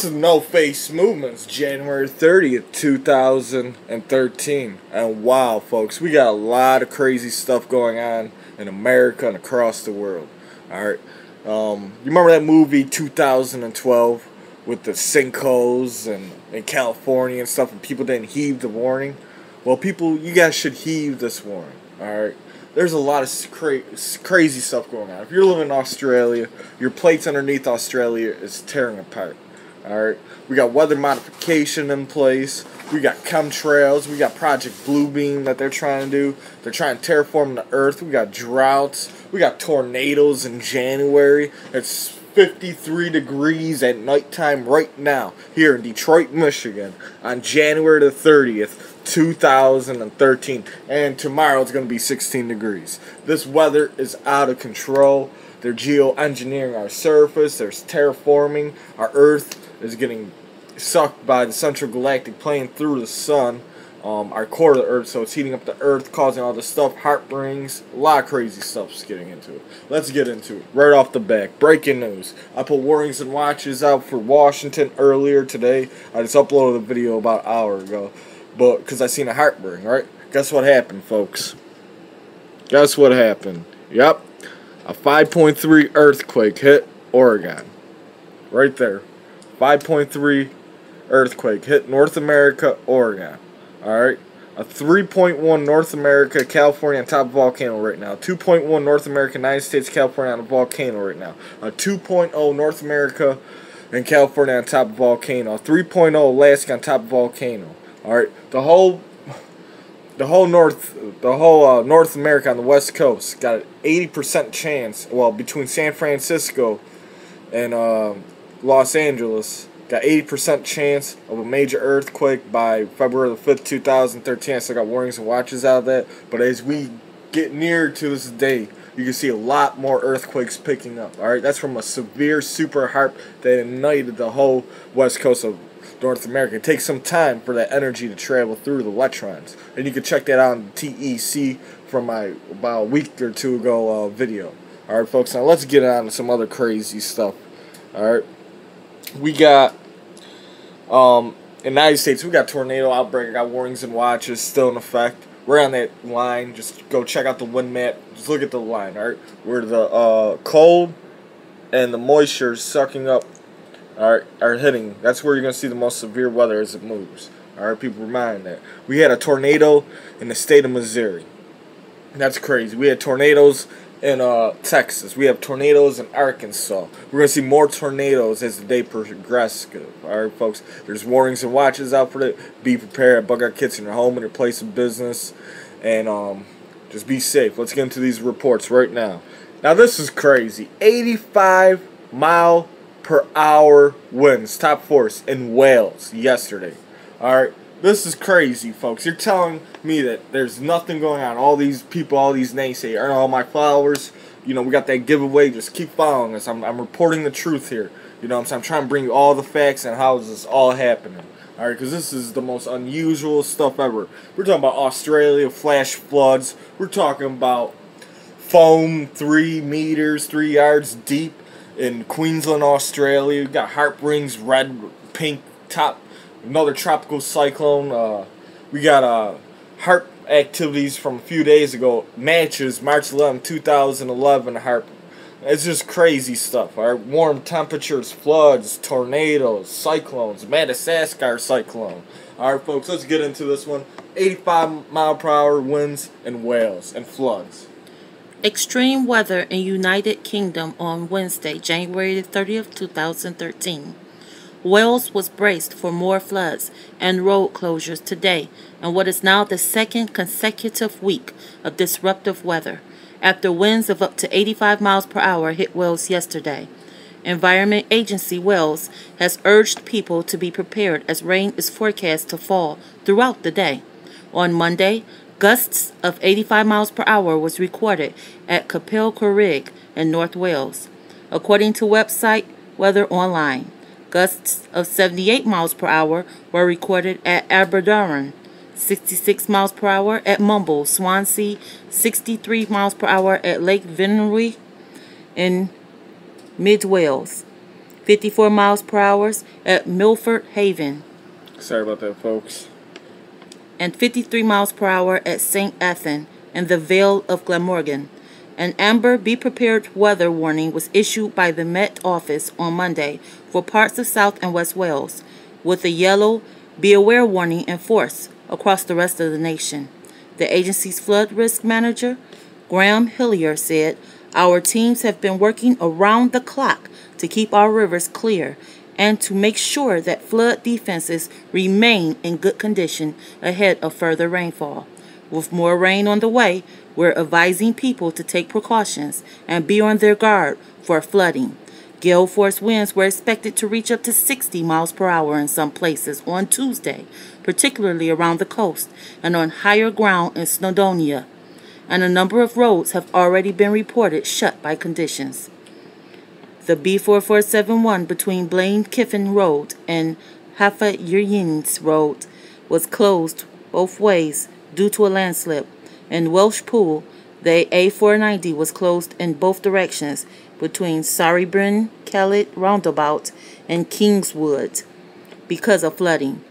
This is No Face Movements, January 30th, 2013. And wow, folks, we got a lot of crazy stuff going on in America and across the world. Alright, you remember that movie 2012 with the sinkholes in California and stuff, and people didn't heed the warning? Well, people, you guys should heed this warning. Alright, there's a lot of crazy stuff going on. If you're living in Australia, your plates underneath Australia is tearing apart. Alright, we got weather modification in place, we got chemtrails, we got Project Bluebeam that they're trying to do, they're trying to terraform the earth, we got droughts, we got tornadoes in January. It's 53 degrees at nighttime right now here in Detroit, Michigan on January the 30th, 2013, and tomorrow it's going to be 16 degrees. This weather is out of control. They're geoengineering our surface, there's terraforming, our earth is getting sucked by the central galactic plane through the sun, our core of the earth, so it's heating up the earth, causing all this stuff, heart rings, a lot of crazy stuff's getting into it. Let's get into it. Right off the back, breaking news. I put warnings and watches out for Washington earlier today. I just uploaded a video about an hour ago, but because I seen a heart ring, right? Guess what happened, folks? Guess what happened? Yep, a 5.3 earthquake hit Oregon. Right there. 5.3 earthquake hit North America, Oregon. Alright? A 3.1 North America, California on top of volcano right now. 2.1 North America, United States, California on a volcano right now. A 2.0 North America and California on top of volcano. A 3.0 Alaska on top of volcano. Alright? The whole North America on the West Coast got an 80% chance, well, between San Francisco and Los Angeles, got 80% chance of a major earthquake by February the 5th, 2013. I still got warnings and watches out of that. But as we get near to this day, you can see a lot more earthquakes picking up. Alright, that's from a severe super harp that ignited the whole west coast of North America. It takes some time for that energy to travel through the electrons. And you can check that out on TEC from my about a week or two ago video. Alright, folks, now let's get on to some other crazy stuff. Alright. We got, in the United States, we got tornado outbreak. I got warnings and watches still in effect. We're on that line. Just go check out the wind map. Just look at the line, alright? Where the cold and the moisture sucking up are hitting. That's where you're going to see the most severe weather as it moves. Alright, people, remind that. We had a tornado in the state of Missouri. That's crazy. We had tornadoes in Texas. We have tornadoes in Arkansas. We're going to see more tornadoes as the day progresses. Alright, folks, there's warnings and watches out for it. Be prepared. Bug out kits in your home and your place of business. And just be safe. Let's get into these reports right now. Now, this is crazy. 85 mile per hour winds, top force in Wales yesterday. Alright, this is crazy, folks. You're telling me that there's nothing going on. All these people, all these naysayers, earn all my followers. You know, we got that giveaway. Just keep following us. I'm reporting the truth here. You know what I'm saying? I'm trying to bring you all the facts and how is this all happening. Alright, because this is the most unusual stuff ever. We're talking about Australia, flash floods. We're talking about foam 3 meters, 3 yards deep in Queensland, Australia. We got heart rings, red, pink, another tropical cyclone. We got HARP activities from a few days ago. Matches, March 11, 2011, HARP. It's just crazy stuff. Alright, warm temperatures, floods, tornadoes, cyclones, Madagascar cyclone. Alright, folks, let's get into this one. 85 mile per hour winds in Wales and floods. Extreme weather in United Kingdom on Wednesday, January 30th, 2013. Wales was braced for more floods and road closures today in what is now the second consecutive week of disruptive weather, after winds of up to 85 miles per hour hit Wales yesterday. Environment Agency Wales has urged people to be prepared as rain is forecast to fall throughout the day. On Monday, gusts of 85 miles per hour was recorded at Capel Corrig in North Wales. According to website Weather Online, gusts of 78 miles per hour were recorded at Aberdaron, 66 miles per hour at Mumble, Swansea, 63 miles per hour at Lake Vyrnwy in Mid Wales, 54 miles per hour at Milford Haven, Sorry about that, folks. and 53 miles per hour at St. Athan and the Vale of Glamorgan. An amber be prepared weather warning was issued by the Met Office on Monday for parts of South and West Wales, with a yellow be aware warning in force across the rest of the nation. The agency's flood risk manager, Graham Hillier, said, "Our teams have been working around the clock to keep our rivers clear and to make sure that flood defenses remain in good condition ahead of further rainfall. With more rain on the way, we're advising people to take precautions and be on their guard for flooding." Gale force winds were expected to reach up to 60 miles per hour in some places on Tuesday, particularly around the coast and on higher ground in Snowdonia, and a number of roads have already been reported shut by conditions. The B4471 between Blaine Kiffin Road and Haifa Yins Road was closed both ways due to a landslip. In Welsh Pool, the A490 was closed in both directions between Sarrybryn Kellet Roundabout and Kingswood because of flooding.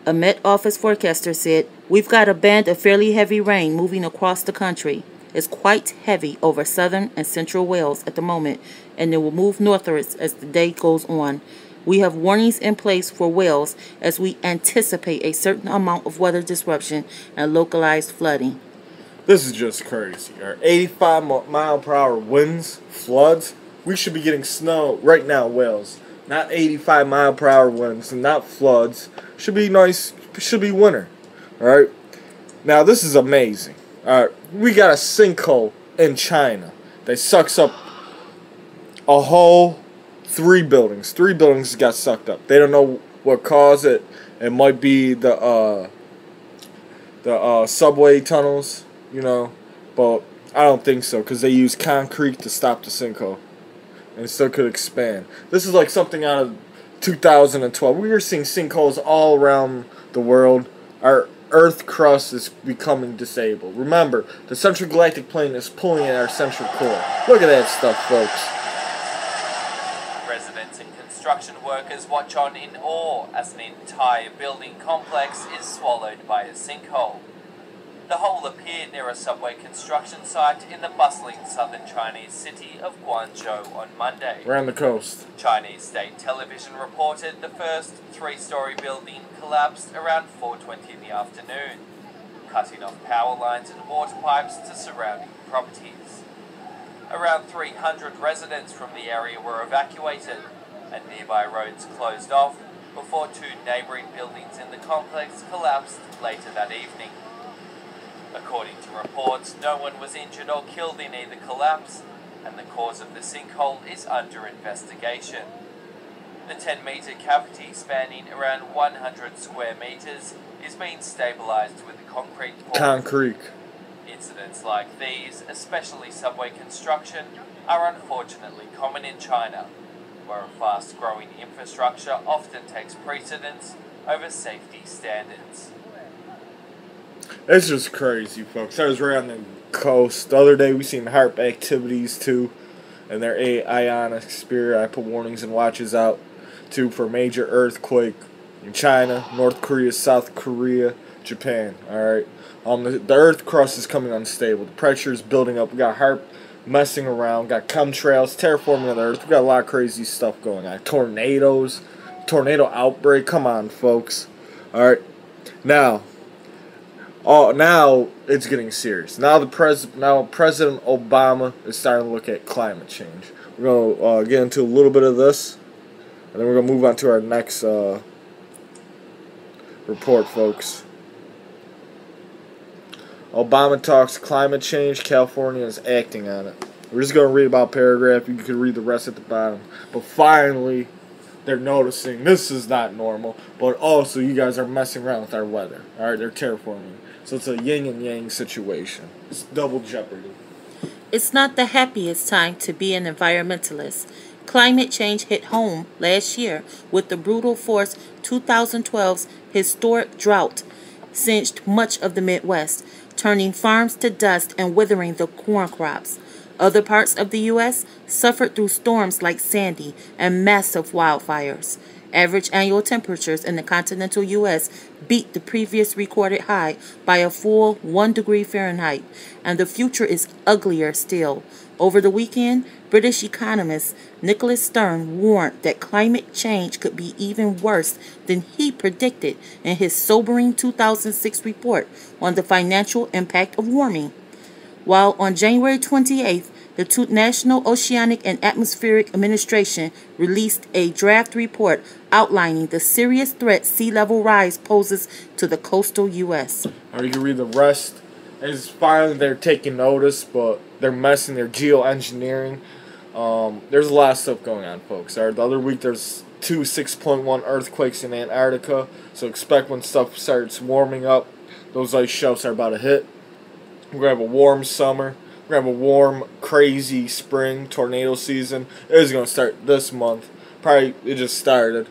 A Met Office forecaster said, "We've got a band of fairly heavy rain moving across the country. It's quite heavy over southern and central Wales at the moment, and it will move northwards as the day goes on. We have warnings in place for Wales as we anticipate a certain amount of weather disruption and localized flooding." This is just crazy. Our 85-mile-per-hour winds, floods. We should be getting snow right now, Wales. Not 85-mile-per-hour winds and not floods. Should be nice. Should be winter. All right. Now this is amazing. All right. We got a sinkhole in China that sucks up a whole 3 buildings. 3 buildings got sucked up. They don't know what caused it. It might be the subway tunnels. But I don't think so, because they use concrete to stop the sinkhole, and it still could expand. This is like something out of 2012. We are seeing sinkholes all around the world. Our Earth crust is becoming disabled. Remember, the Central Galactic Plane is pulling at our central core. Look at that stuff, folks. Residents and construction workers watch on in awe as an entire building complex is swallowed by a sinkhole. The hole appeared near a subway construction site in the bustling southern Chinese city of Guangzhou on Monday. We're on the coast. Chinese state television reported the first 3-story building collapsed around 4:20 in the afternoon, cutting off power lines and water pipes to surrounding properties. Around 300 residents from the area were evacuated, and nearby roads closed off before 2 neighbouring buildings in the complex collapsed later that evening. According to reports, no one was injured or killed in either collapse, and the cause of the sinkhole is under investigation. The 10-metre cavity, spanning around 100 square metres, is being stabilised with a concrete pour. Incidents like these, especially subway construction, are unfortunately common in China, where a fast-growing infrastructure often takes precedence over safety standards. It's just crazy, folks. I was right on the coast. The other day we seen HARP activities too, and their ionosphere. I put warnings and watches out too for major earthquake in China, North Korea, South Korea, Japan. Alright. The earth crust is coming unstable. The pressure is building up. We got HARP messing around, got chemtrails, terraforming of the earth. We got a lot of crazy stuff going on. Tornadoes, tornado outbreak. Come on, folks. Alright. Now it's getting serious. Now President Obama is starting to look at climate change. We're gonna get into a little bit of this, and then we're gonna move on to our next report, folks. Obama talks climate change. California is acting on it. We're just gonna read about a paragraph. You can read the rest at the bottom. But finally, they're noticing this is not normal, but also you guys are messing around with our weather. Alright, they're terraforming. So it's a yin and yang situation. It's double jeopardy. It's not the happiest time to be an environmentalist. Climate change hit home last year with the brutal force 2012's historic drought singed much of the Midwest, turning farms to dust and withering the corn crops. Other parts of the U.S. suffered through storms like Sandy and massive wildfires. Average annual temperatures in the continental U.S. beat the previous recorded high by a full 1 degree Fahrenheit, and the future is uglier still. Over the weekend, British economist Nicholas Stern warned that climate change could be even worse than he predicted in his sobering 2006 report on the financial impact of warming. While on January 28th, the National Oceanic and Atmospheric Administration released a draft report outlining the serious threat sea level rise poses to the coastal U.S. Or you can read the rest. It's finally they're taking notice, but they're messing their geoengineering. There's a lot of stuff going on, folks. The other week there's 2 6.1 earthquakes in Antarctica, so expect when stuff starts warming up, those ice shelves are about to hit. We're going to have a warm summer. We're going to have a warm, crazy spring, tornado season. It is going to start this month. Probably, it just started.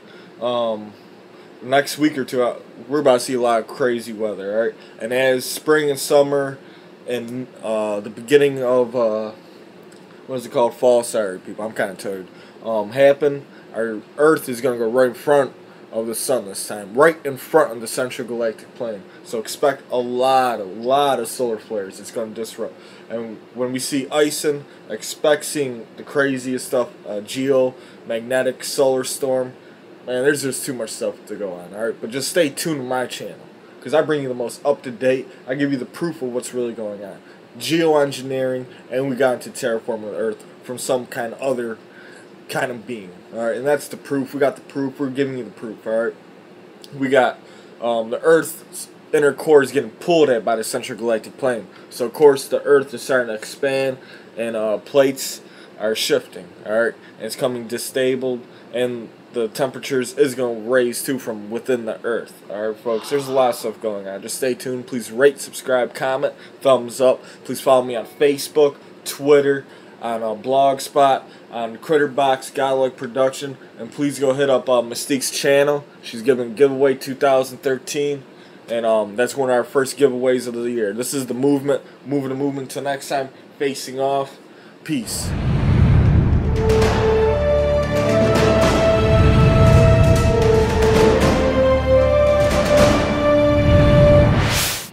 Next week or two, we're about to see a lot of crazy weather, right? And as spring and summer and the beginning of, what is it called? Fall, sorry, people. I'm kind of tired. Happen, our Earth is going to go right in front of the sun this time, right in front of the central galactic plane. So expect a lot of solar flares. It's going to disrupt. And when we see icing, expect seeing the craziest stuff, geomagnetic solar storm. Man, there's just too much stuff to go on, alright? But just stay tuned to my channel, because I bring you the most up-to-date. I give you the proof of what's really going on. Geoengineering, and we got into terraforming the Earth from some kind of other kind of being. Alright, and that's the proof. We got the proof. We're giving you the proof, alright? We got the Earth's inner core is getting pulled at by the central galactic plane. So, of course, the Earth is starting to expand, and plates are shifting, alright? And it's coming disabled, and the temperatures is going to raise, too, from within the Earth. Alright, folks? There's a lot of stuff going on. Just stay tuned. Please rate, subscribe, comment, thumbs up. Please follow me on Facebook, Twitter, on Blogspot, on Critterbox, Godlike Production, and please go hit up Mystique's channel. She's giving giveaway 2013, and that's one of our first giveaways of the year. This is the movement, moving the movement till next time, facing off. Peace.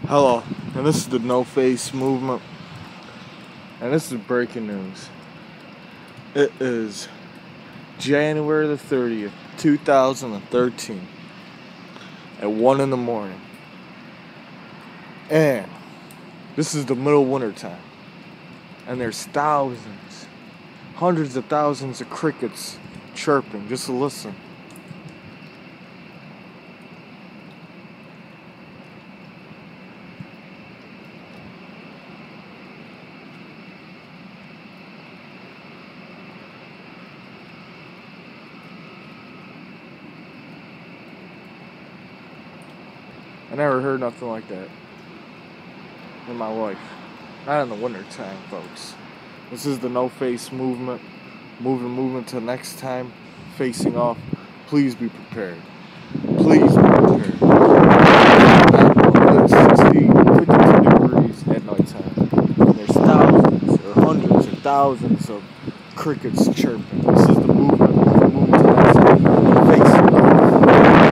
Hello, and this is the No Face movement. And this is breaking news. It is January the 30th, 2013 at 1 in the morning. And this is the middle winter time. And there's thousands, hundreds of thousands of crickets chirping. Just listen. I never heard nothing like that in my life. Not in the winter time, folks. This is the No Face movement. Movement till next time. Facing off. Please be prepared. Please be prepared. It's 60, 52 degrees at nighttime. And there's thousands or hundreds of thousands of crickets chirping. This is the